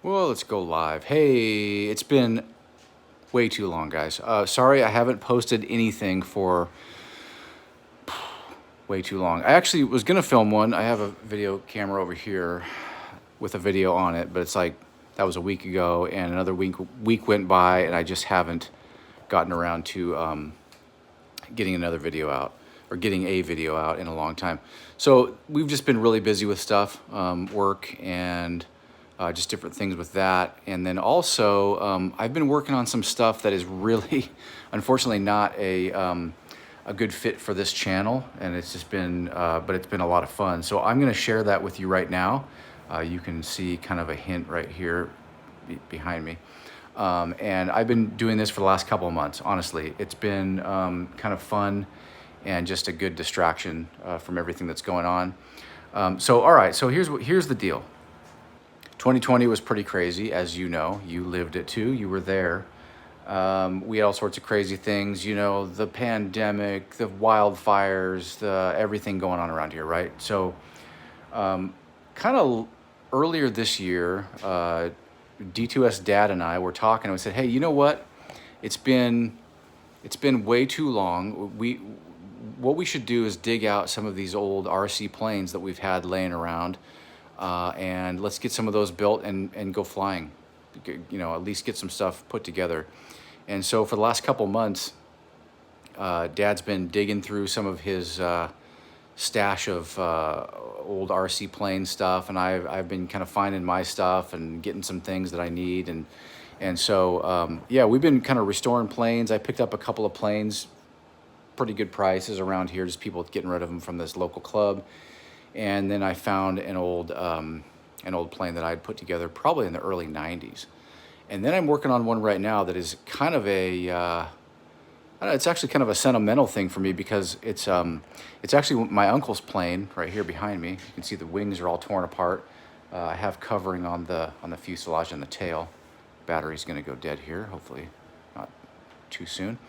Well, let's go live. Hey, it's been way too long, guys. Sorry, I haven't posted anything for way too long. I actually was gonna film one. I have a video camera over here with a video on it, but it's like that was a week ago, and another week went by, and I just haven't gotten around to getting another video out or getting a video out in a long time. So we've just been really busy with stuff, work and just different things with that. And then also, I've been working on some stuff that is really, unfortunately, not a good fit for this channel. And it's just been, but it's been a lot of fun. So I'm going to share that with you right now. You can see kind of a hint right here behind me. And I've been doing this for the last couple of months. Honestly, it's been kind of fun and just a good distraction from everything that's going on. So, all right. So here's the deal. 2020 was pretty crazy, as you know. You lived it too. You were there. We had all sorts of crazy things, you know, the pandemic, the wildfires, the everything going on around here, right? So, kind of earlier this year, D2S Dad and I were talking, and we said, "Hey, you know what? It's been way too long. What we should do is dig out some of these old RC planes that we've had laying around, and let's get some of those built and go flying. You know, at least get some stuff put together." And so for the last couple months, Dad's been digging through some of his stash of old RC plane stuff, and I've been kind of finding my stuff and getting some things that I need, and so yeah, we've been kind of restoring planes. I picked up a couple of planes, pretty good prices around here, just people getting rid of them from this local club. And then I found an old plane that I'd put together probably in the early '90s. And then I'm working on one right now that is kind of a I don't know, it's actually kind of a sentimental thing for me because it's actually my uncle's plane right here behind me. You can see the wings are all torn apart. I have covering on the fuselage and the tail. Battery's going to go dead here, hopefully not too soon.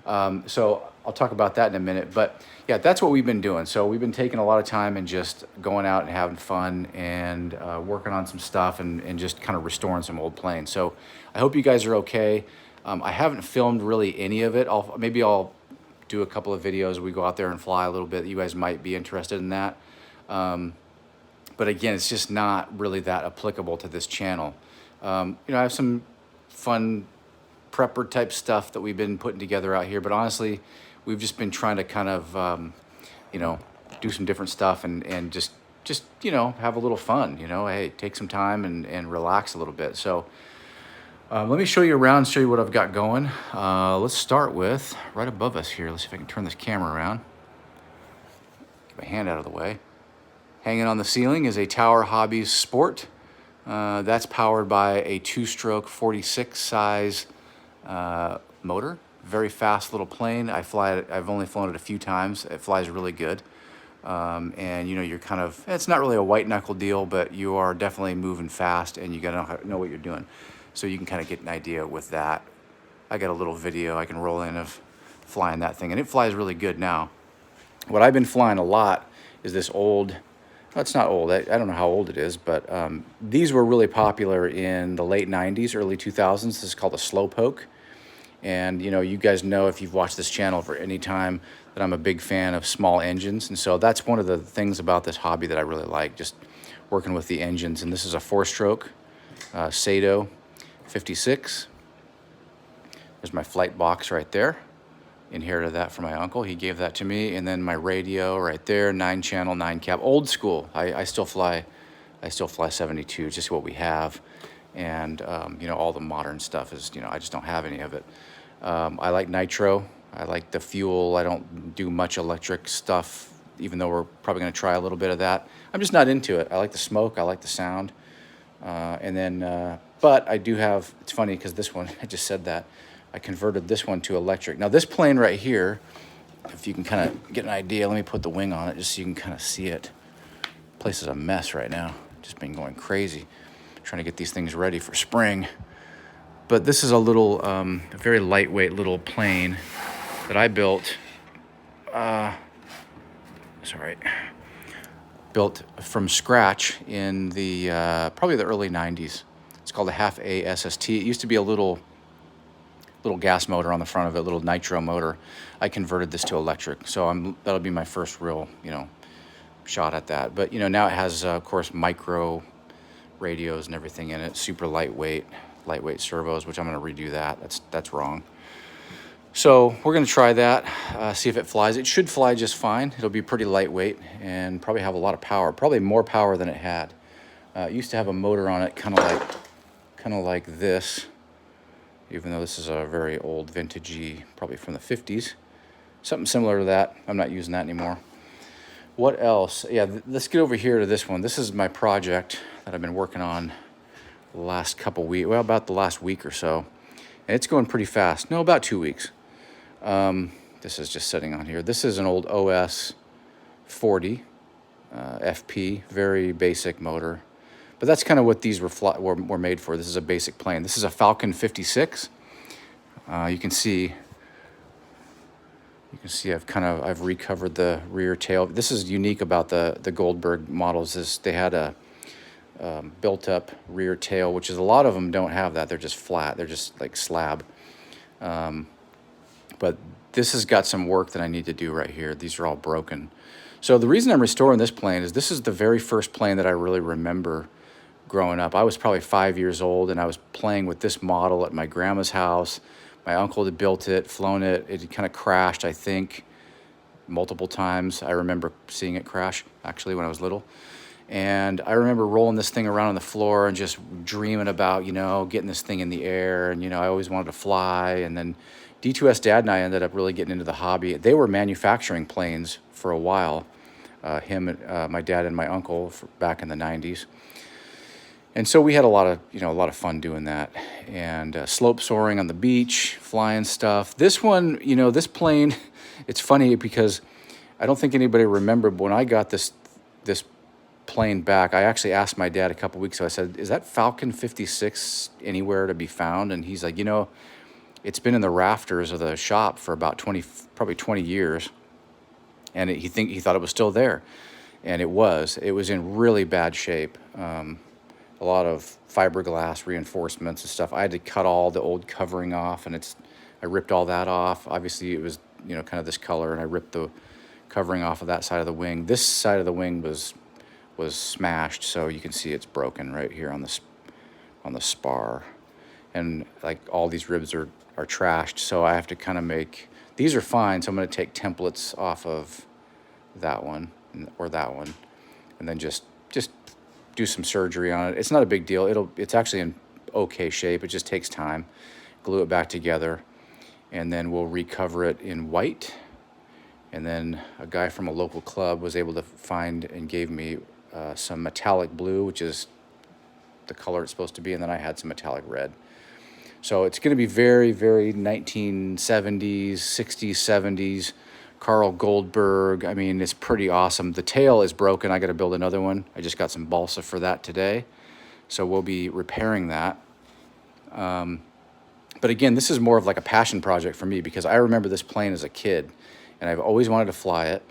So I'll talk about that in a minute, but yeah, that's what we've been doing. So we've been taking a lot of time and just going out and having fun and working on some stuff and just kind of restoring some old planes. So I hope you guys are okay. I haven't filmed really any of it. Maybe I'll do a couple of videos. We go out there and fly a little bit. You guys might be interested in that. But again, it's just not really that applicable to this channel. You know, I have some fun prepper type stuff that we've been putting together out here, but honestly, we've just been trying to kind of, you know, do some different stuff and just, you know, have a little fun, you know, hey, take some time and relax a little bit. So let me show you around, show you what I've got going. Let's start with right above us here. Let's see if I can turn this camera around. Get my hand out of the way. Hanging on the ceiling is a Tower Hobbies Sport. That's powered by a 2-stroke 46 size motor. Very fast little plane. I've only flown it a few times. It flies really good. And you know, you're kind of, it's not really a white knuckle deal, but you are definitely moving fast and you gotta know what you're doing. So you can kind of get an idea with that. I got a little video I can roll in of flying that thing, and it flies really good now. What I've been flying a lot is this old, well, it's not old, I don't know how old it is, but these were really popular in the late 90s, early 2000s. This is called a Slowpoke. And you know, you guys know if you've watched this channel for any time that I'm a big fan of small engines. And so that's one of the things about this hobby that I really like, just working with the engines. And this is a 4-stroke Sato 56. There's my flight box right there. Inherited that from my uncle. He gave that to me. And then my radio right there, 9-channel, 9-cap, old school. I still fly 72, it's just what we have. And you know, all the modern stuff is, you know, I just don't have any of it. I like nitro. I like the fuel. I don't do much electric stuff, even though we're probably going to try a little bit of that. I'm just not into it. I like the smoke. I like the sound. And then, but I do have, it's funny because this one, I just said that, I converted this one to electric. Now this plane right here, if you can kind of get an idea, let me put the wing on it just so you can kind of see it. Place is a mess right now. Just been going crazy, trying to get these things ready for spring. But this is a little, very lightweight little plane that I built, built from scratch in the, probably the early 90s. It's called a half A SST. It used to be a little gas motor on the front of it, little nitro motor. I converted this to electric, so that'll be my first real, shot at that. But now it has, of course, micro radios and everything in it, super lightweight servos, which I'm going to redo that. That's wrong. So we're going to try that, see if it flies. It should fly just fine. It'll be pretty lightweight and probably have a lot of power, probably more power than it had. It used to have a motor on it, kind of like this, even though this is a very old vintagey, probably from the 50s. Something similar to that. I'm not using that anymore. What else? Yeah, let's get over here to this one. This is my project that I've been working on the last couple weeks, well, about the last week or so. And it's going pretty fast. No, about 2 weeks. This is just sitting on here. This is an old OS 40 FP, very basic motor. But that's kind of what these were made for. This is a basic plane. This is a Falcon 56. You can see I've recovered the rear tail. This is unique about the Goldberg models. They had a built-up rear tail, which is a lot of them don't have that. They're just flat. They're just like slab. But this has got some work that I need to do right here. These are all broken. So the reason I'm restoring this plane is this is the very first plane that I really remember growing up. I was probably 5 years old, and I was playing with this model at my grandma's house. My uncle had built it, flown it. It had kind of crashed, I think, multiple times. I remember seeing it crash, actually, when I was little. And I remember rolling this thing around on the floor and just dreaming about, getting this thing in the air. And, I always wanted to fly. And then D2S Dad and I ended up really getting into the hobby. They were manufacturing planes for a while, my dad and my uncle, back in the 90s. And so we had a lot of fun doing that, and slope soaring on the beach, flying stuff. This one, this plane, it's funny because I don't think anybody remembered, but when I got this plane back, I actually asked my dad a couple weeks ago. I said, "Is that Falcon 56 anywhere to be found?" And he's like, "It's been in the rafters of the shop for about probably 20 years," and he thought it was still there, and it was in really bad shape. A lot of fiberglass reinforcements and stuff. I had to cut all the old covering off, and I ripped all that off. Obviously, it was kind of this color, and I ripped the covering off of that side of the wing. This side of the wing was smashed, so you can see it's broken right here on the spar, and like all these ribs are trashed. So I have to kind of these are fine. So I'm going to take templates off of that one or that one, and then just do some surgery on it. It's not a big deal. It's actually in okay shape. It just takes time. Glue it back together, and then we'll recover it in white. And then a guy from a local club was able to find and gave me some metallic blue, which is the color it's supposed to be, and then I had some metallic red. So it's going to be very, very 1970s, 60s, 70s. Carl Goldberg. I mean, it's pretty awesome. The tail is broken. I got to build another one. I just got some balsa for that today, so we'll be repairing that. But again, this is more of like a passion project for me because I remember this plane as a kid, and I've always wanted to fly it.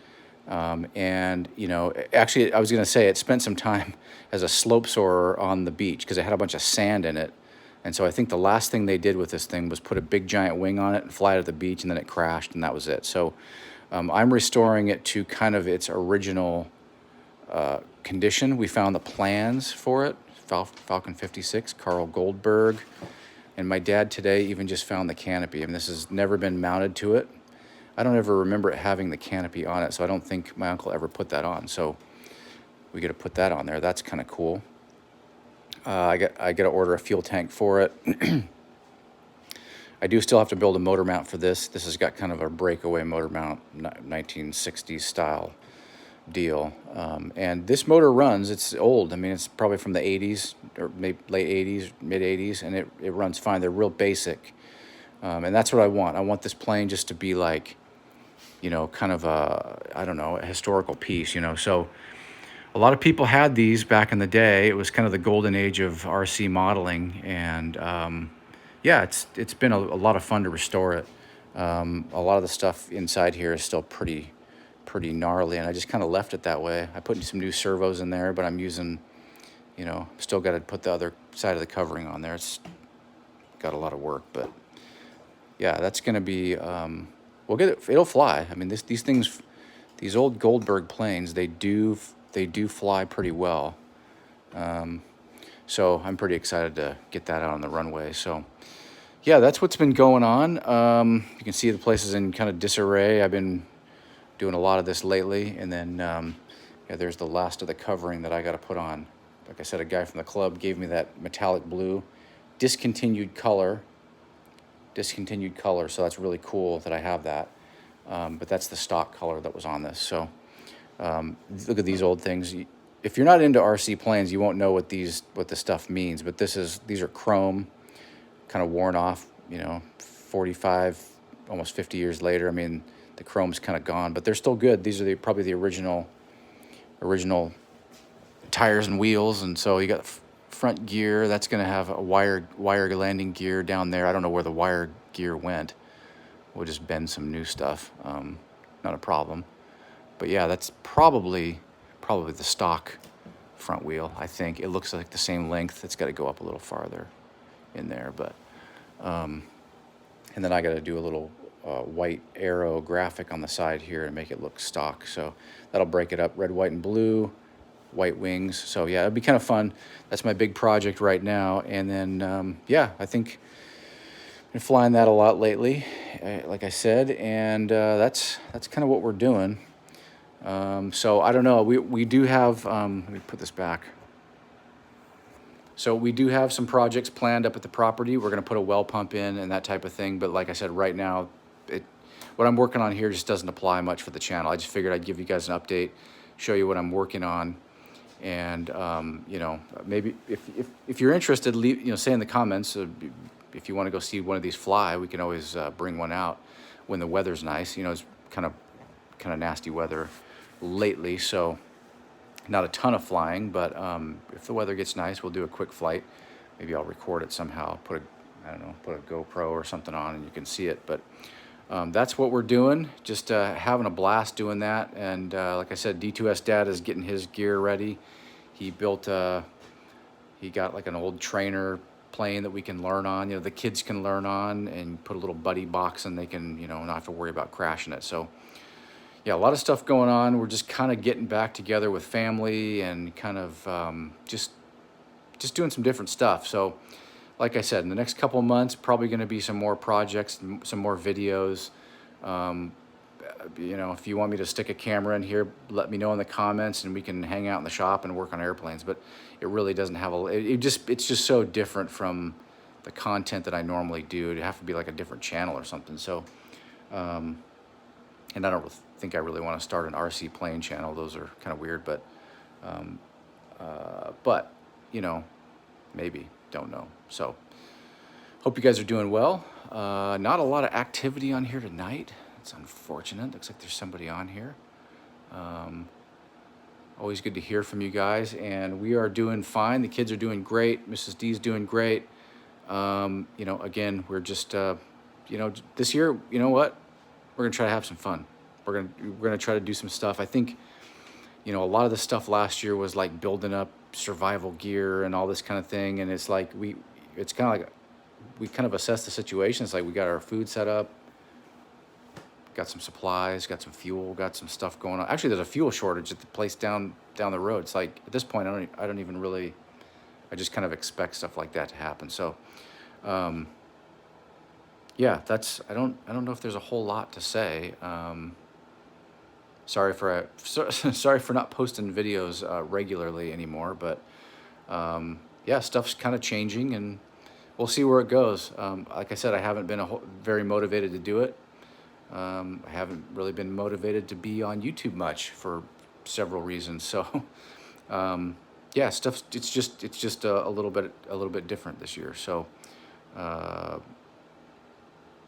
Actually, I was going to say it spent some time as a slope soarer on the beach because it had a bunch of sand in it. And so I think the last thing they did with this thing was put a big giant wing on it and fly it at the beach, and then it crashed, and that was it. So I'm restoring it to kind of its original condition. We found the plans for it, Falcon 56, Carl Goldberg. And my dad today even just found the canopy. I mean, this has never been mounted to it. I don't ever remember it having the canopy on it, so I don't think my uncle ever put that on. So we got to put that on there. That's kind of cool. I got to order a fuel tank for it. I do still have to build a motor mount for this. This has got kind of a breakaway motor mount, 1960s style deal. And this motor runs, it's old. I mean, it's probably from the 80s or maybe late 80s, mid 80s, and it runs fine. They're real basic. And that's what I want. I want this plane just to be like, kind of a historical piece, So a lot of people had these back in the day. It was kind of the golden age of RC modeling, and it's been a lot of fun to restore it. A lot of the stuff inside here is still pretty gnarly, and I just kind of left it that way. I put some new servos in there, but I'm using, You know, still got to put the other side of the covering on there. It's got a lot of work, but yeah, that's gonna be. We'll get it. It'll fly. I mean, these things, these old Goldberg planes, they do fly pretty well. So I'm pretty excited to get that out on the runway. So yeah, that's what's been going on. You can see the place is in kind of disarray. I've been doing a lot of this lately, and then yeah, there's the last of the covering that I got to put on. Like I said, a guy from the club gave me that metallic blue, discontinued color. So that's really cool that I have that. But that's the stock color that was on this. So look at these old things. If you're not into RC planes, you won't know what the stuff means. But these are chrome, kind of worn off. You know, 45, almost 50 years later. I mean, the chrome's kind of gone, but they're still good. These are probably the original tires and wheels. And so you got front gear. That's going to have a wire landing gear down there. I don't know where the wire gear went. We'll just bend some new stuff. Not a problem. But yeah, that's probably the stock front wheel. I think it looks like the same length. It's got to go up a little farther in there, but and then I got to do a little white arrow graphic on the side here and make it look stock. So that'll break it up: red, white, and blue, white wings. So yeah, it'd be kind of fun. That's my big project right now. And then yeah, I think I've been flying that a lot lately, like I said, and that's kind of what we're doing. So I don't know. We do have. Let me put this back. So we do have some projects planned up at the property. We're going to put a well pump in and that type of thing. But like I said, right now, what I'm working on here just doesn't apply much for the channel. I just figured I'd give you guys an update, show you what I'm working on, and you know, maybe if you're interested, leave, you know, say in the comments if you want to go see one of these fly. We can always bring one out when the weather's nice. You know, it's kind of nasty weather lately, so not a ton of flying, but if the weather gets nice, we'll do a quick flight. Maybe I'll record it somehow, put a GoPro or something on and you can see it. But that's what we're doing, just having a blast doing that. And like I said, D2S Dad is getting his gear ready. He got like an old trainer plane that we can learn on, you know, the kids can learn on, and put a little buddy box and they can, you know, not have to worry about crashing it. So yeah, a lot of stuff going on. We're just kind of getting back together with family and kind of just doing some different stuff. So like I said, in the next couple of months, probably going to be some more projects, some more videos. You know, if you want me to stick a camera in here, let me know in the comments and we can hang out in the shop and work on airplanes. But it really doesn't have it's just so different from the content that I normally do. It'd have to be like a different channel or something. So, and I don't think I really want to start an RC plane channel. Those are kind of weird, but you know, maybe, don't know. So hope you guys are doing well. Not a lot of activity on here tonight. It's unfortunate. Looks like there's somebody on here. Always good to hear from you guys, and we are doing fine. The kids are doing great. Mrs. D's doing great. You know, again, we're just, you know, this year, you know what? We're gonna try to have some fun. We're gonna try to do some stuff. I think, you know, a lot of the stuff last year was like building up survival gear and all this kind of thing, and it's like it's kind of like we kind of assess the situation. It's like we got our food set up, got some supplies, got some fuel, got some stuff going on. Actually, there's a fuel shortage at the place down the road. It's like at this point, I don't even really. I just kind of expect stuff like that to happen. So. Yeah, I don't know if there's a whole lot to say. Sorry for not posting videos regularly anymore, but yeah, stuff's kind of changing, and we'll see where it goes. Like I said, I haven't been very motivated to do it. I haven't really been motivated to be on YouTube much for several reasons. So yeah, it's just a little bit different this year. So.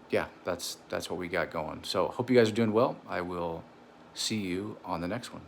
Yeah, that's what we got going. So hope you guys are doing well. I will see you on the next one.